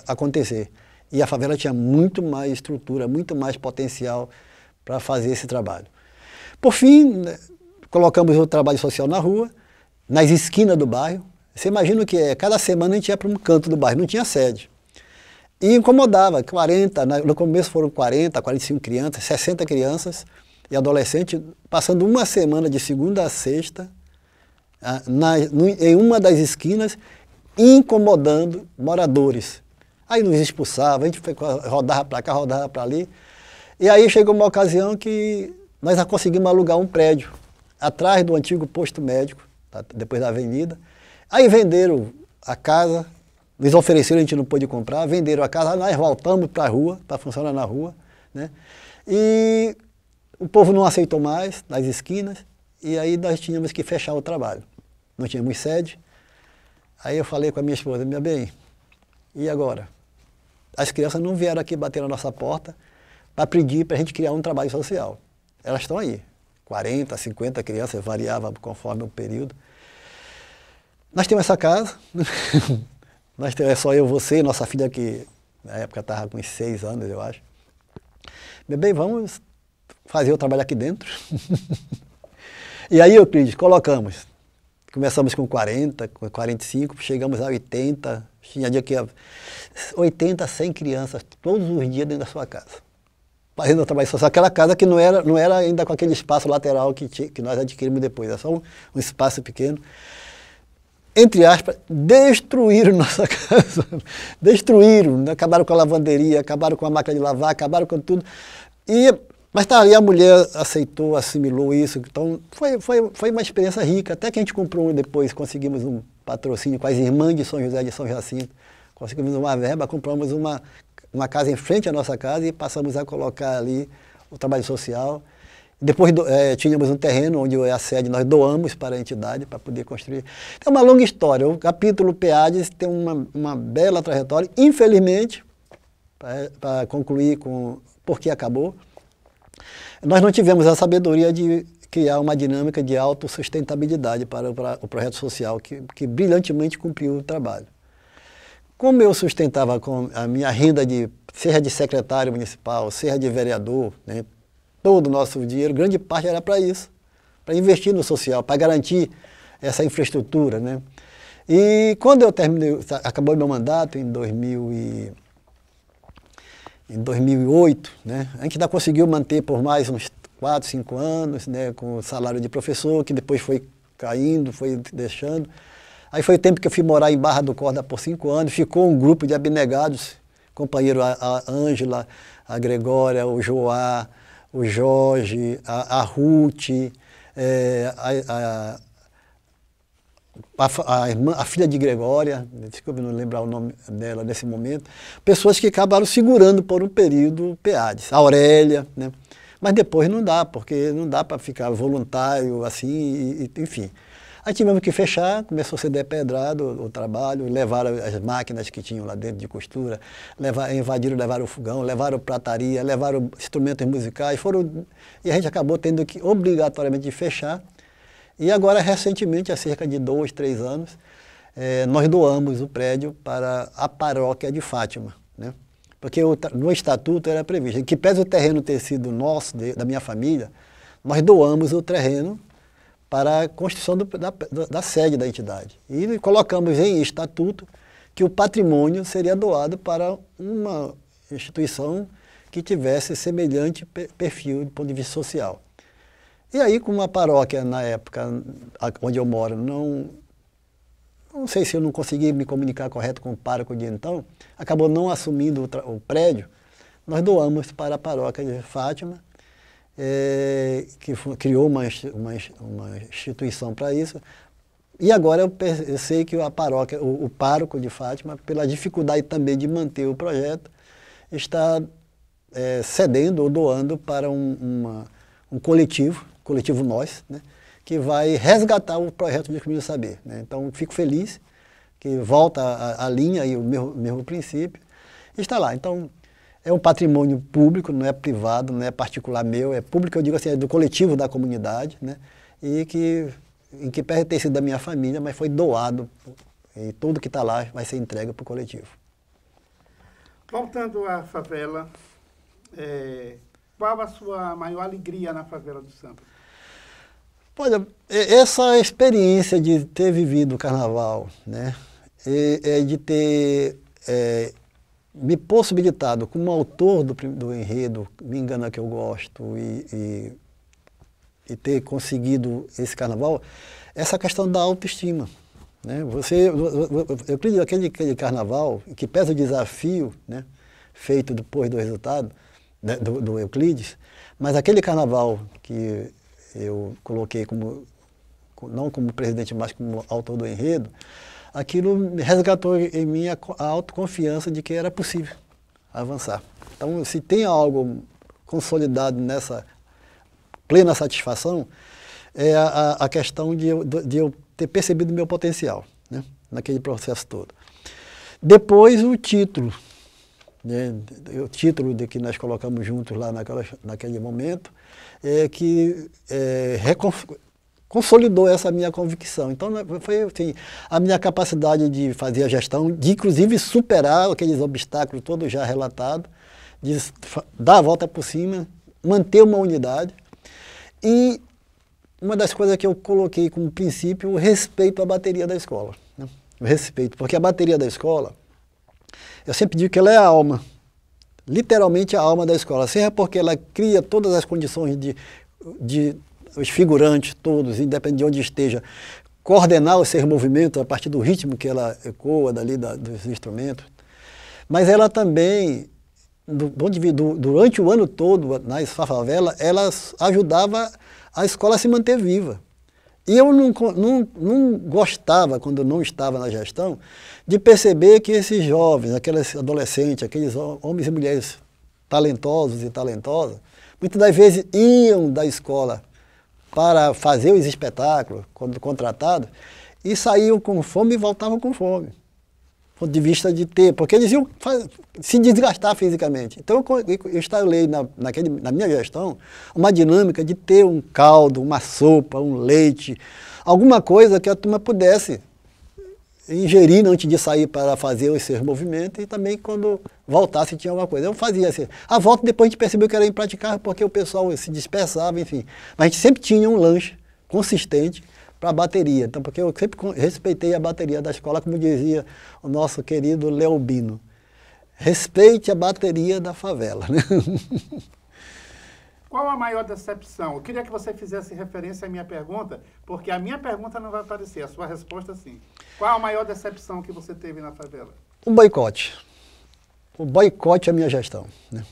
acontecer. E a favela tinha muito mais estrutura, muito mais potencial para fazer esse trabalho. Por fim, colocamos o trabalho social na rua, nas esquinas do bairro. Você imagina o que é? Cada semana a gente ia para um canto do bairro, não tinha sede. E incomodava, 40, no começo foram 40, 45 crianças, 60 crianças e adolescentes, passando uma semana de segunda a sexta, em uma das esquinas, incomodando moradores. Aí nos expulsava, a gente rodava para cá, rodava para ali. E aí chegou uma ocasião que nós já conseguimos alugar um prédio, atrás do antigo posto médico, depois da avenida. Aí venderam a casa, nos ofereceram, a gente não pôde comprar, venderam a casa, nós voltamos para a rua, para funcionar na rua, né? E o povo não aceitou mais, nas esquinas, e aí nós tínhamos que fechar o trabalho. Não tínhamos sede. Aí eu falei com a minha esposa, minha bem, e agora? As crianças não vieram aqui bater na nossa porta para pedir para a gente criar um trabalho social. Elas estão aí, 40, 50 crianças, variava conforme o período. Nós temos essa casa, nós temos, é só eu, você e nossa filha que na época estava com uns 6 anos, eu acho. Meu bem, vamos fazer o trabalho aqui dentro. E aí, Euclides, começamos com 40, com 45, chegamos a 80, tinha dia que 80, 100 crianças todos os dias dentro da sua casa. Fazendo o trabalho social. Aquela casa que não era ainda com aquele espaço lateral que nós adquirimos depois, era só um espaço pequeno. Entre aspas, destruíram nossa casa. Destruíram, né? Acabaram com a lavanderia, acabaram com a máquina de lavar, acabaram com tudo. Mas tá ali, a mulher aceitou, assimilou isso. Então, foi uma experiência rica. Até que a gente comprou depois, conseguimos um patrocínio com as irmãs de São José de São Jacinto. Conseguimos uma verba, compramos uma casa em frente à nossa casa e passamos a colocar ali o trabalho social. Depois tínhamos um terreno onde é a sede, nós doamos para a entidade para poder construir. É uma longa história. O capítulo PEADES tem uma bela trajetória. Infelizmente, para concluir com por que acabou, nós não tivemos a sabedoria de criar uma dinâmica de autossustentabilidade para o projeto social, que brilhantemente cumpriu o trabalho. Como eu sustentava com a minha renda, seja de secretário municipal, seja de vereador, né, todo o nosso dinheiro, grande parte era para isso, para investir no social, para garantir essa infraestrutura, né? E quando eu acabou meu mandato em 2008, né, a gente ainda conseguiu manter por mais uns 4, 5 anos, né, com o salário de professor, que depois foi caindo, foi deixando. Aí foi o tempo que eu fui morar em Barra do Corda por 5 anos, ficou um grupo de abnegados, companheiro a Ângela, a Gregória, o Joá, o Jorge, a Ruth, a filha de Gregória, desculpe não lembrar o nome dela nesse momento, pessoas que acabaram segurando por um período PEADES, a Aurélia, né? Mas depois não dá, porque não dá para ficar voluntário assim, enfim. Aí tivemos que fechar, começou a ser depedrado o trabalho, levaram as máquinas que tinham lá dentro de costura, levaram o fogão, levaram prataria, levaram instrumentos musicais, e a gente acabou tendo que obrigatoriamente fechar. E agora, recentemente, há cerca de 2, 3 anos, nós doamos o prédio para a paróquia de Fátima, né? Porque no estatuto era previsto, que pese o terreno ter sido nosso, da minha família, nós doamos o terreno para a construção da sede da entidade. E colocamos em estatuto que o patrimônio seria doado para uma instituição que tivesse semelhante perfil do ponto de vista social. E aí, como a paróquia, na época onde eu moro, não sei se eu não consegui me comunicar correto com o pároco de então, acabou não assumindo o prédio, nós doamos para a paróquia de Fátima, que criou uma instituição para isso. E agora eu sei que a paróquia, o pároco de Fátima, pela dificuldade também de manter o projeto, está cedendo ou doando para um coletivo nós, né, que vai resgatar o projeto de Descobrindo o Saber, né? Então, fico feliz que volta a linha e o mesmo princípio, e está lá. Então, É um patrimônio público, não é privado, não é particular meu, é público, eu digo assim, é do coletivo da comunidade, né? E em que pertence da minha família, mas foi doado, e tudo que está lá vai ser entregue para o coletivo. Voltando à favela, qual a sua maior alegria na favela do Samba? Olha, essa experiência de ter vivido o carnaval, né? De ter me possibilitado, como autor do enredo, Me Engana Que Eu Gosto, e ter conseguido esse carnaval, essa questão da autoestima. Né? Eu acredito que aquele carnaval, que pesa o desafio, né, feito depois do resultado, né, do Euclides, mas aquele carnaval que eu coloquei não como presidente, mas como autor do enredo, aquilo resgatou em mim a autoconfiança de que era possível avançar. Então, se tem algo consolidado nessa plena satisfação, é a questão de eu ter percebido o meu potencial, né, naquele processo todo. Depois, o título, né, o título de que nós colocamos juntos lá naquele momento, que consolidou essa minha convicção. Então, foi assim, a minha capacidade de fazer a gestão, de inclusive superar aqueles obstáculos todos já relatados, de dar a volta por cima, manter uma unidade. E uma das coisas que eu coloquei como princípio, o respeito à bateria da escola. Né? O respeito, porque a bateria da escola, eu sempre digo que ela é a alma, literalmente a alma da escola, seja porque ela cria todas as condições de os figurantes todos, independente de onde esteja, coordenar os seus movimentos a partir do ritmo que ela ecoa dos instrumentos, mas ela também, durante o ano todo, na favela, ela ajudava a escola a se manter viva. E eu não gostava, quando eu não estava na gestão, de perceber que esses jovens, aqueles adolescentes, aqueles homens e mulheres talentosos e talentosas, muitas das vezes iam da escola para fazer os espetáculos, quando contratados, e saíam com fome e voltavam com fome. Do ponto de vista de ter, porque eles iam se desgastar fisicamente. Então eu instalei na minha gestão uma dinâmica de ter um caldo, uma sopa, um leite, alguma coisa que a turma pudesse ingerir antes de sair para fazer os seus movimentos e também quando voltasse tinha alguma coisa. Eu fazia assim. A volta depois a gente percebeu que era impraticável porque o pessoal se dispersava, enfim. Mas a gente sempre tinha um lanche consistente para a bateria. Então, porque eu sempre respeitei a bateria da escola, como dizia o nosso querido Leobino. Respeite a bateria da favela. Né? Qual a maior decepção? Eu queria que você fizesse referência à minha pergunta, porque a minha pergunta não vai aparecer, a sua resposta sim. Qual a maior decepção que você teve na favela? O boicote. O boicote à minha gestão. Né?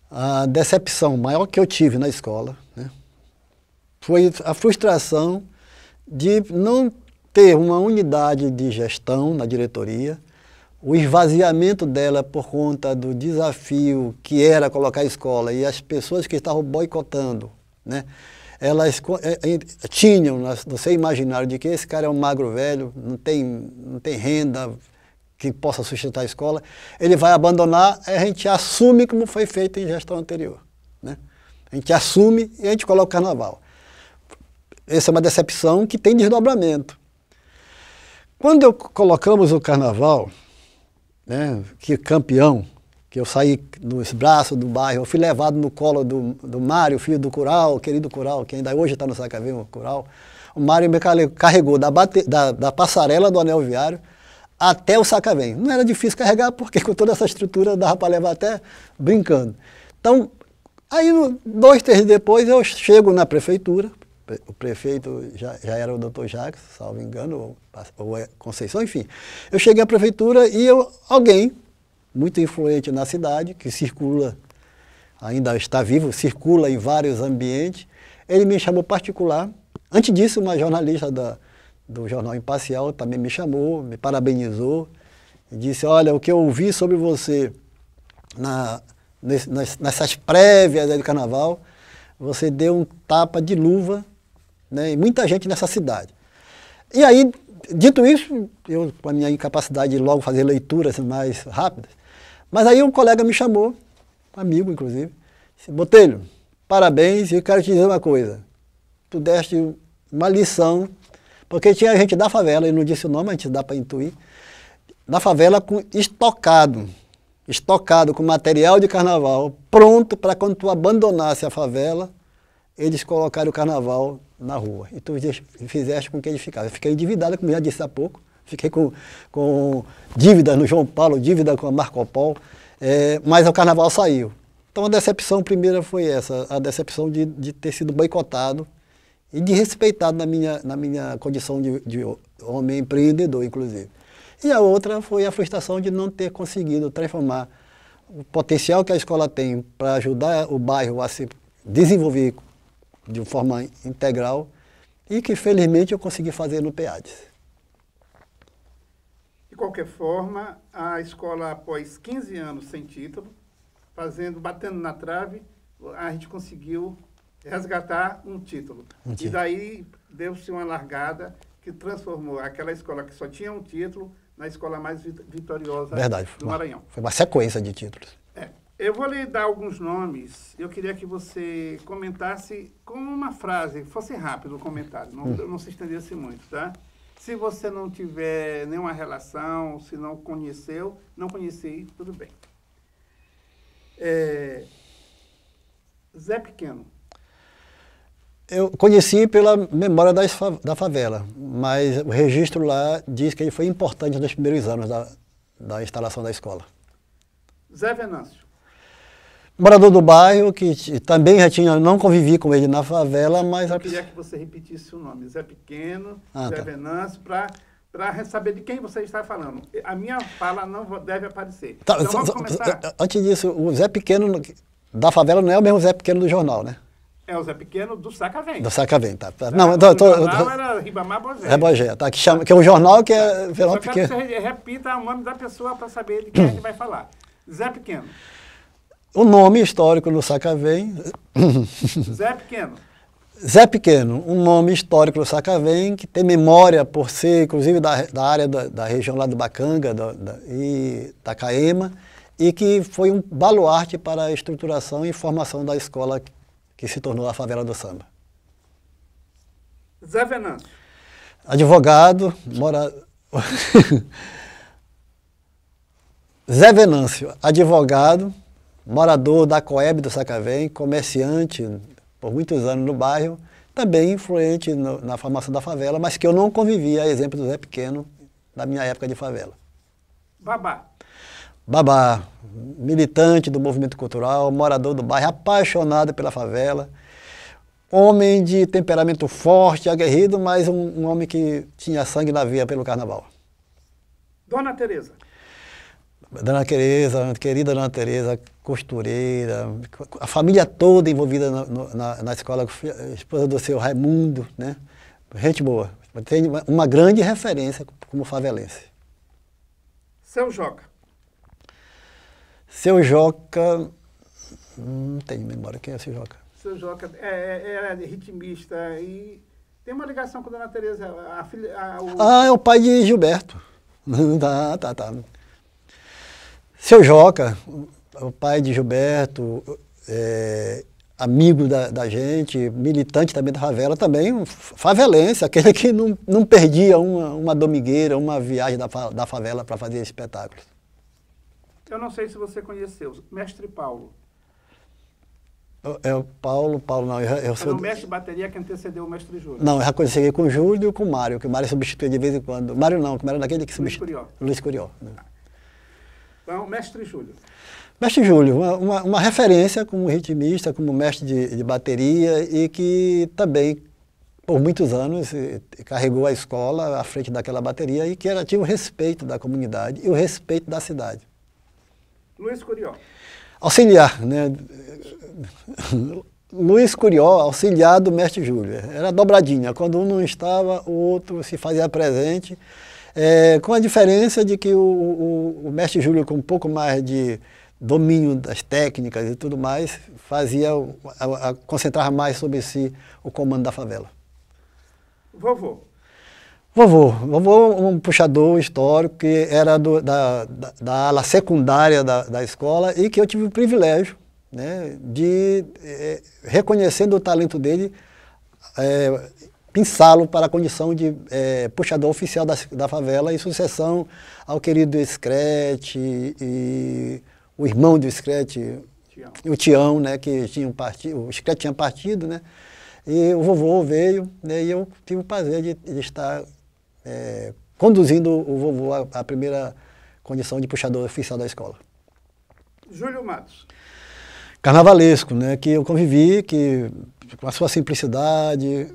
A decepção maior que eu tive na escola, né, foi a frustração de não ter uma unidade de gestão na diretoria, o esvaziamento dela por conta do desafio que era colocar a escola e as pessoas que estavam boicotando, né, elas tinham no seu imaginário de que esse cara é um magro velho, não tem renda que possa sustentar a escola, ele vai abandonar, a gente assume como foi feito em gestão anterior. Né? A gente assume e a gente coloca o carnaval. Essa é uma decepção que tem desdobramento. Quando colocamos o carnaval, né, que campeão, que eu saí nos braços do bairro, eu fui levado no colo do Mário, filho do Curau, o querido Curau, que ainda hoje está no Sacavém, o Curau. O Mário me carregou da passarela do anel viário até o Sacavém. Não era difícil carregar, porque com toda essa estrutura dava para levar até brincando. Então, aí 2, 3 dias depois eu chego na prefeitura, o prefeito já era o doutor Jacques, salvo engano, ou Conceição, enfim. Eu cheguei à prefeitura e alguém muito influente na cidade, que circula, ainda está vivo, circula em vários ambientes, ele me chamou particular. Antes disso, uma jornalista do jornal Imparcial também me chamou, me parabenizou, e disse, olha, o que eu ouvi sobre você nessas prévias do carnaval, você deu um tapa de luva, né, e muita gente nessa cidade. E aí, dito isso, eu com a minha incapacidade de logo fazer leituras mais rápidas, mas aí um colega me chamou amigo inclusive, disse, Botelho, parabéns, e eu quero te dizer uma coisa. Tu deste uma lição, porque tinha gente da favela, ele não disse o nome, a gente dá para intuir, da favela estocado com material de carnaval, pronto para quando tu abandonasse a favela, eles colocaram o carnaval na rua. E tu fizeste com que eles ficassem. Eu fiquei endividado, como já disse há pouco, fiquei com dívida no João Paulo, dívida com a Marco Polo, mas o carnaval saiu. Então a decepção primeira foi essa, a decepção de ter sido boicotado e desrespeitado na minha condição de homem empreendedor, inclusive. E a outra foi a frustração de não ter conseguido transformar o potencial que a escola tem para ajudar o bairro a se desenvolver de forma integral e que, felizmente, eu consegui fazer no PEADES. De qualquer forma, a escola, após 15 anos sem título, batendo na trave, a gente conseguiu resgatar um título. E daí deu-se uma largada que transformou aquela escola que só tinha um título na escola mais vitoriosa do Maranhão. Foi uma sequência de títulos. Eu vou lhe dar alguns nomes. Eu queria que você comentasse com uma frase, fosse rápido o comentário, não se estendesse muito, tá? Se você não tiver nenhuma relação, se não conheceu, não conheci, tudo bem. Zé Pequeno. Eu conheci pela memória da favela, mas o registro lá diz que ele foi importante nos primeiros anos da instalação da escola. Zé Venâncio. Morador do bairro, que também não convivi com ele na favela, mas... Eu queria que você repetisse o nome, Zé Pequeno, Zé Venâncio, para saber de quem você está falando. A minha fala não deve aparecer. Tá, então vamos começar. Antes disso, o Zé Pequeno da favela não é o mesmo Zé Pequeno do jornal, né? É o Zé Pequeno do Sacavém. Do Sacavém, tá. Não, o jornal era Ribamar Bogé. É Bogé, tá. Que é um jornal que é... Só quero que você repita o nome da pessoa para saber de quem a gente vai falar. Zé Pequeno. O nome histórico do Sacavém... Zé Pequeno. Zé Pequeno, um nome histórico do Sacavém, que tem memória por ser, inclusive, da área da região lá do Bacanga e da Caema, e que foi um baluarte para a estruturação e formação da escola que se tornou a Favela do Samba. Zé Venâncio. Advogado, Zé Venâncio, advogado, morador da Coeb do Sacavém, comerciante por muitos anos no bairro, também influente na formação da favela, mas que eu não convivia, a exemplo do Zé Pequeno, da minha época de favela. Babá. Babá, militante do movimento cultural, morador do bairro, apaixonado pela favela, homem de temperamento forte, aguerrido, mas um homem que tinha sangue na veia pelo carnaval. Dona Tereza. Dona Tereza, querida Dona Tereza, costureira, a família toda envolvida na escola, esposa do seu Raimundo, né? Gente boa, tem uma grande referência como favelense. Seu Joca. Seu Joca, não tenho memória, quem é o Seu Joca? Seu Joca era ritmista e tem uma ligação com a Dona Tereza, é o pai de Gilberto. Tá. Seu Joca, o pai de Gilberto, amigo da gente, militante também da favela, também um favelense, aquele que não perdia uma domingueira, uma viagem da favela para fazer espetáculos. Eu não sei se você conheceu, Mestre Paulo. O Paulo não, eu sou... Era o mestre de bateria que antecedeu o mestre Júlio. Não, eu já consegui com o Júlio e com o Mário, que o Mário substituía de vez em quando. Mário não, como era daquele que substituía. Luiz Curió. Então, mestre Júlio. Mestre Júlio, uma referência como ritmista, como mestre de bateria e que também, por muitos anos, carregou a escola à frente daquela bateria e que tinha o respeito da comunidade e o respeito da cidade. Luiz Curió. Auxiliar, né? Luiz Curió, auxiliar do mestre Júlio. Era dobradinha. Quando um não estava, o outro se fazia presente. Com a diferença de que o mestre Júlio, com um pouco mais de domínio das técnicas e tudo mais, concentrava mais sobre si o comando da favela. Vovô, um puxador histórico que era da ala secundária da escola e que eu tive o privilégio né, reconhecendo o talento dele, pensá-lo para a condição de puxador oficial da favela, em sucessão ao querido Screte e o irmão do Screte, o Tião, né, que tinha o Screte tinha partido, né, e o vovô veio, né, e eu tive o prazer de estar conduzindo o vovô à primeira condição de puxador oficial da escola. Júlio Matos. Carnavalesco, né, que eu convivi, que com a sua simplicidade.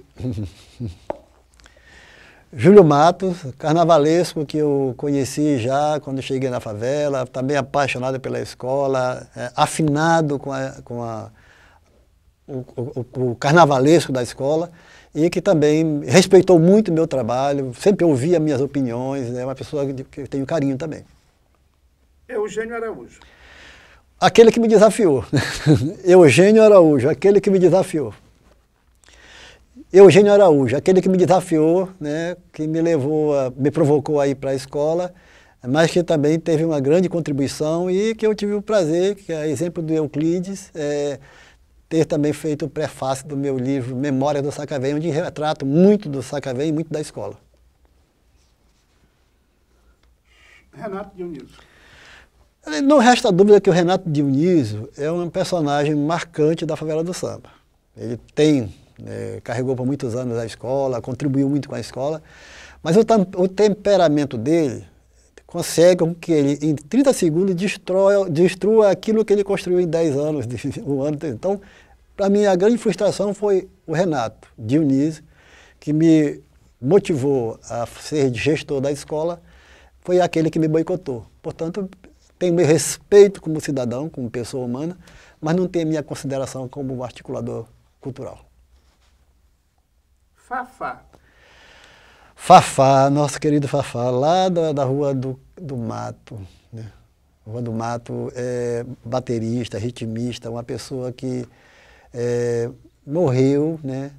Júlio Matos, carnavalesco que eu conheci já quando cheguei na favela, também apaixonado pela escola, afinado com o carnavalesco da escola, e que também respeitou muito o meu trabalho, sempre ouvia minhas opiniões, é uma pessoa que eu tenho carinho também. Eugênio Araújo. Aquele que me desafiou. Eugênio Araújo, aquele que me desafiou. Eugênio Araújo, aquele que me desafiou, né, que me provocou a ir para a escola, mas que também teve uma grande contribuição e que eu tive o prazer, que é exemplo do Euclides, ter também feito o prefácio do meu livro Memória do Sacavém, onde retrato muito do Sacavém e muito da escola. Renato Dionísio. Não resta dúvida que o Renato Dionísio é um personagem marcante da favela do samba. Ele carregou por muitos anos a escola, contribuiu muito com a escola, mas o temperamento dele consegue com que ele, em 30 segundos, destrua aquilo que ele construiu em 10 anos, um ano. Então, para mim, a grande frustração foi o Renato Dionísio, que me motivou a ser gestor da escola, foi aquele que me boicotou. Portanto, tenho meu respeito como cidadão, como pessoa humana, mas não tenho minha consideração como articulador cultural. Fafá. Fafá, nosso querido Fafá, lá da Rua do Mato, né? Rua do Mato, baterista, ritmista, uma pessoa que morreu, né?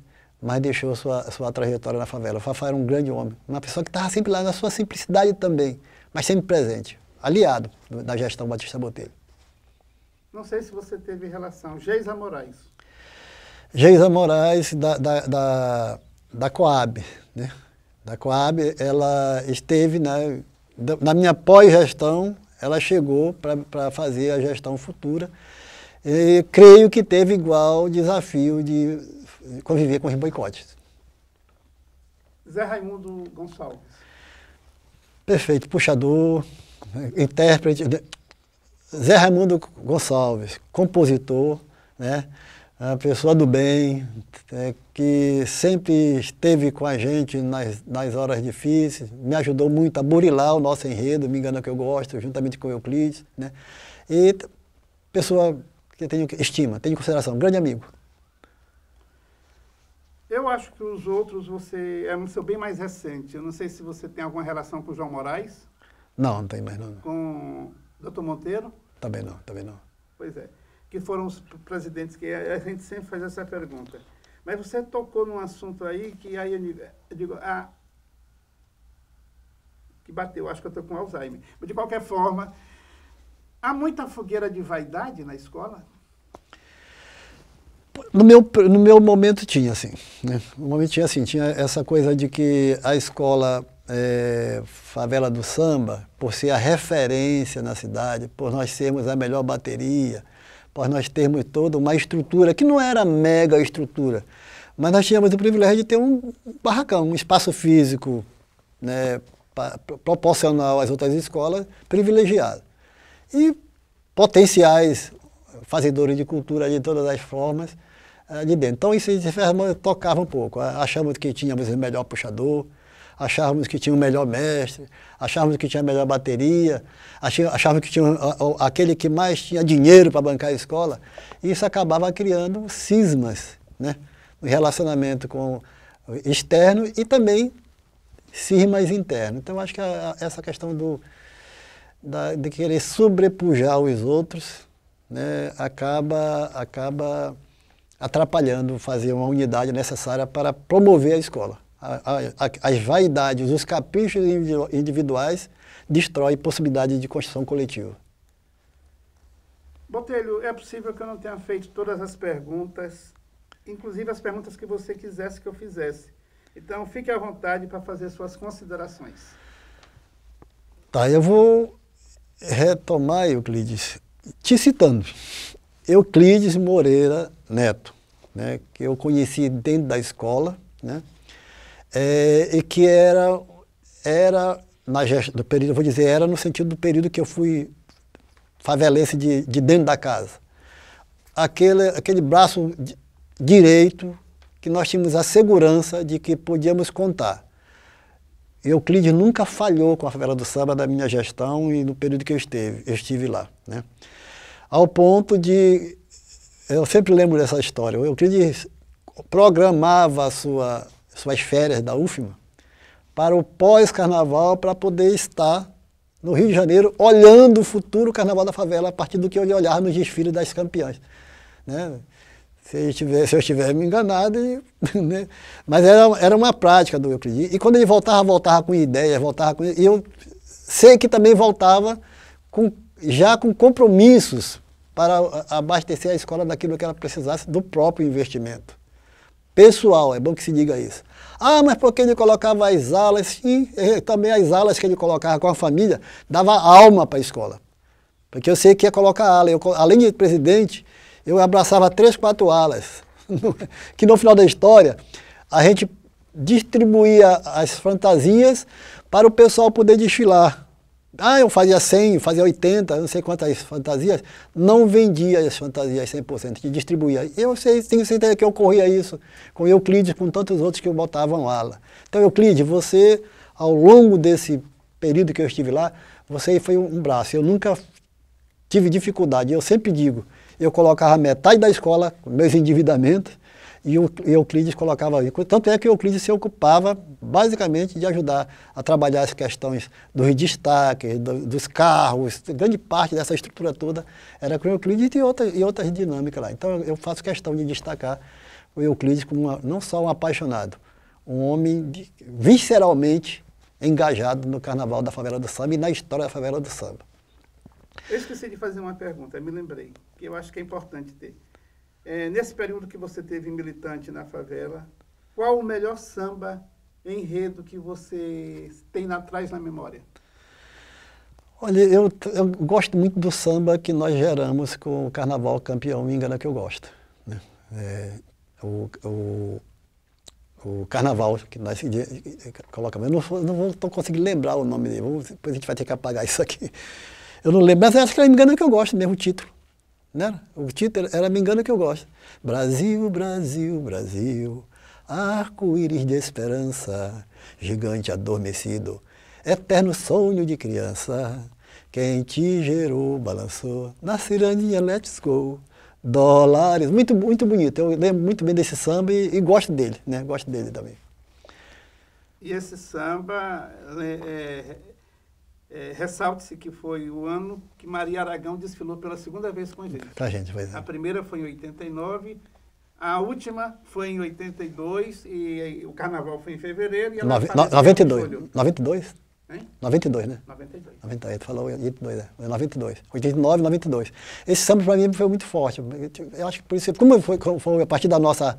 Mas deixou sua trajetória na favela. O Fafá era um grande homem, uma pessoa que estava sempre lá na sua simplicidade também, mas sempre presente, aliado da gestão Batista Botelho. Não sei se você teve relação. Geisa Moraes. Geisa Moraes, da Coab, né? Da Coab, ela esteve na minha pós-gestão, ela chegou para fazer a gestão futura. E creio que teve igual desafio de conviver com os boicotes. Zé Raimundo Gonçalves. Perfeito, puxador, intérprete. Zé Raimundo Gonçalves, compositor, né? Uma pessoa do bem, que sempre esteve com a gente nas horas difíceis, me ajudou muito a burilar o nosso enredo, Me Engana Que Eu Gosto, juntamente com o Euclides, né? E pessoa que eu tenho estima, tenho consideração, grande amigo. Eu acho que os outros, você é um seu bem mais recente. Eu não sei se você tem alguma relação com o João Moraes. Não tem mais não. Com o Dr. Monteiro. Também não. Pois é. Que foram os presidentes que a gente sempre faz essa pergunta. Mas você tocou num assunto aí que aí eu digo, que bateu, acho que eu estou com Alzheimer. Mas de qualquer forma, há muita fogueira de vaidade na escola? No meu momento tinha, assim, né? No momento tinha essa coisa de que a escola Favela do Samba, por ser a referência na cidade, por nós sermos a melhor bateria, por nós termos toda uma estrutura, que não era mega estrutura, mas nós tínhamos o privilégio de ter um barracão, um espaço físico, né, proporcional às outras escolas, privilegiado. E potenciais fazedores de cultura de todas as formas de dentro. Então isso tocava um pouco. Achávamos que tínhamos o melhor puxador, achávamos que tinha o melhor mestre, achávamos que tinha a melhor bateria, achávamos que tinha aquele que mais tinha dinheiro para bancar a escola. E isso acabava criando cismas, né, no relacionamento com o externo e também cismas internos. Então acho que essa questão de querer sobrepujar os outros, né, acaba atrapalhando fazer uma unidade necessária para promover a escola. As vaidades, os caprichos individuais destroem possibilidade de construção coletiva. Botelho, é possível que eu não tenha feito todas as perguntas, inclusive as perguntas que você quisesse que eu fizesse. Então, fique à vontade para fazer suas considerações. Tá, eu vou retomar, Euclides, te citando. Euclides Moreira Neto, né, que eu conheci dentro da escola, né, e que era na gestão do período, eu vou dizer, era no sentido do período que eu fui favelense de dentro da casa. Aquele braço direito que nós tínhamos a segurança de que podíamos contar. Euclides nunca falhou com a favela do samba da minha gestão e no período que eu estive lá, né? Ao ponto de, eu sempre lembro dessa história, o Euclides programava suas férias da UFMA para o pós-carnaval, para poder estar no Rio de Janeiro olhando o futuro carnaval da favela a partir do que ele olhava nos desfiles das campeãs, né? Se eu estiver me enganado, né? Mas era uma prática do Euclides. E quando ele voltava com ideias, e eu sei que também voltava já com compromissos para abastecer a escola daquilo que ela precisasse do próprio investimento. Pessoal, é bom que se diga isso. Ah, mas porque ele colocava as alas? Sim, também as alas que ele colocava com a família, dava alma para a escola. Porque eu sei que ia colocar ala. Além de presidente, eu abraçava 3, 4 alas, que no final da história a gente distribuía as fantasias para o pessoal poder desfilar. Ah, eu fazia 100, fazia 80, não sei quantas fantasias, não vendia as fantasias 100%, que distribuía. Eu tenho certeza que ocorria isso com Euclides, com tantos outros que botavam ala. Então, Euclides, você, ao longo desse período que eu estive lá, você foi um braço. Eu nunca tive dificuldade, eu sempre digo, eu colocava metade da escola, com meus endividamentos, e o Euclides colocava ali. Tanto é que o Euclides se ocupava, basicamente, de ajudar a trabalhar as questões dos destaques, dos carros, grande parte dessa estrutura toda era com o Euclides e outras dinâmicas lá. Então, eu faço questão de destacar o Euclides como não só um apaixonado, um homem visceralmente engajado no carnaval da favela do samba e na história da favela do samba. Eu esqueci de fazer uma pergunta, me lembrei, que eu acho que é importante ter. Nesse período que você teve militante na favela, qual o melhor samba enredo que você traz na memória? Olha, eu gosto muito do samba que nós geramos com o Carnaval Campeão, me engana que eu gosto, né? O Carnaval que nós colocamos, eu não estou conseguindo lembrar o nome dele, depois a gente vai ter que apagar isso aqui. Eu não lembro, mas acho que me engana que eu gosto mesmo, o título. Né? O título era Me Engana Que Eu Gosto. Brasil, Brasil, Brasil, arco-íris de esperança, gigante adormecido, eterno sonho de criança, quem te gerou, balançou, na cirandinha let's go, dólares, muito, muito bonito. Eu lembro muito bem desse samba e gosto dele, né? Gosto dele também. E esse samba... ressalte-se que foi o ano que Maria Aragão desfilou pela segunda vez com a gente. Tá, gente, pois é. A primeira foi em 89, a última foi em 82 e o carnaval foi em fevereiro. E ela 92. 92? Hein? 92, né? 92. 98, falou 82, é 92. 89, 92. Esse samba para mim foi muito forte. Eu acho que por isso, como foi a partir da nossa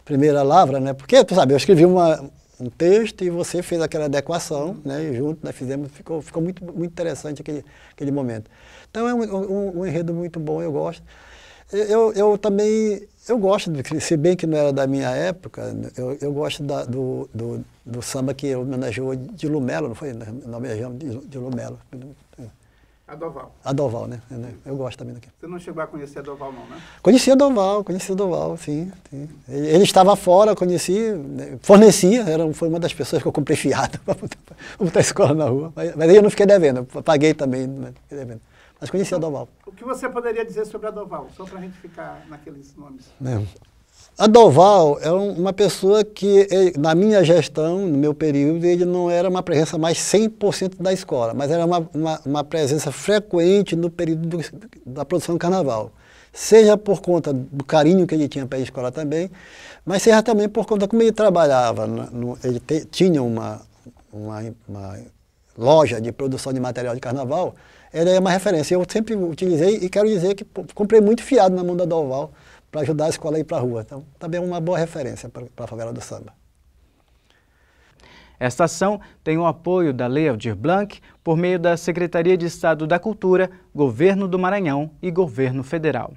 primeira lavra, né? Porque, tu sabe, eu escrevi um texto e você fez aquela adequação, né, e junto nós fizemos, ficou muito, muito interessante aquele momento. Então é um enredo muito bom, eu gosto. Eu também, eu gosto, se bem que não era da minha época, eu gosto do samba que homenageou de Lumelo, não foi? Na região de Lumelo. Adoval. Adoval, né? Eu gosto também daquilo. Você não chegou a conhecer Adoval, não, né? Conheci Adoval, sim. Ele estava fora, fornecia, foi uma das pessoas que eu comprei fiado para botar a escola na rua. Mas aí eu não fiquei devendo, paguei também, não fiquei devendo. Mas conheci Adoval. O que você poderia dizer sobre Adoval, só para a gente ficar naqueles nomes? Adoval é uma pessoa que, na minha gestão, no meu período, ele não era uma presença mais 100% da escola, mas era uma presença frequente no período da produção do carnaval. Seja por conta do carinho que ele tinha para a escola também, mas seja também por conta como ele trabalhava. Ele tinha uma loja de produção de material de carnaval, Ele é uma referência. Eu sempre utilizei e quero dizer que comprei muito fiado na mão da Doval para ajudar a escola a ir para a rua. Então, também é uma boa referência para a favela do samba. Esta ação tem o apoio da Lei Aldir Blanc por meio da Secretaria de Estado da Cultura, Governo do Maranhão e Governo Federal.